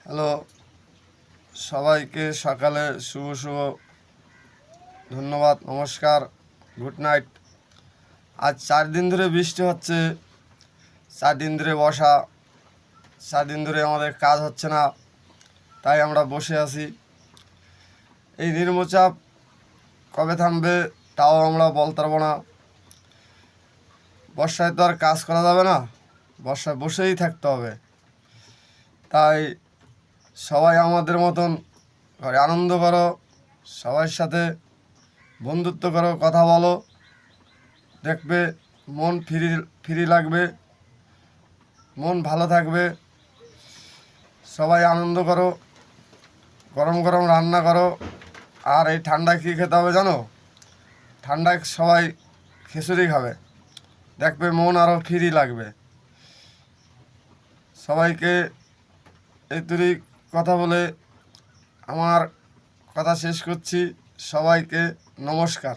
Hello, সবাইকে সকালে শুভ শুভ ধন্যবাদ, নমস্কার, গুড নাইট। আজ 4 দিন ধরে বৃষ্টি হচ্ছে, 4 দিন ধরে বসা, 4 দিন ধরে আমাদের কাজ হচ্ছে না, তাই আমরা বসে আছি। এই নিম্নচাপ কবে থামবে তাও আমরা বলতে পারবো না। বর্ষায় তো আর কাজ করা যাবে না, বর্ষায় বসেই থাকতে হবে। তাই সবাই আমাদের মতন ঘরে আনন্দ করো, সবার সাথে বন্ধুত্ব করো, কথা বলো, দেখবে মন ফ্রি ফ্রি লাগবে, মন ভালো থাকবে। সবাই আনন্দ করো, গরম গরম রান্না করো। আর এই ঠান্ডায় কী খেতে হবে জানো? ঠান্ডায় সবাই খিচুড়ি খাবে, দেখবে মন আরও ফ্রি লাগবে। সবাইকে এই তুই কথা বলে আমার কথা শেষ করছি। সবাইকে নমস্কার।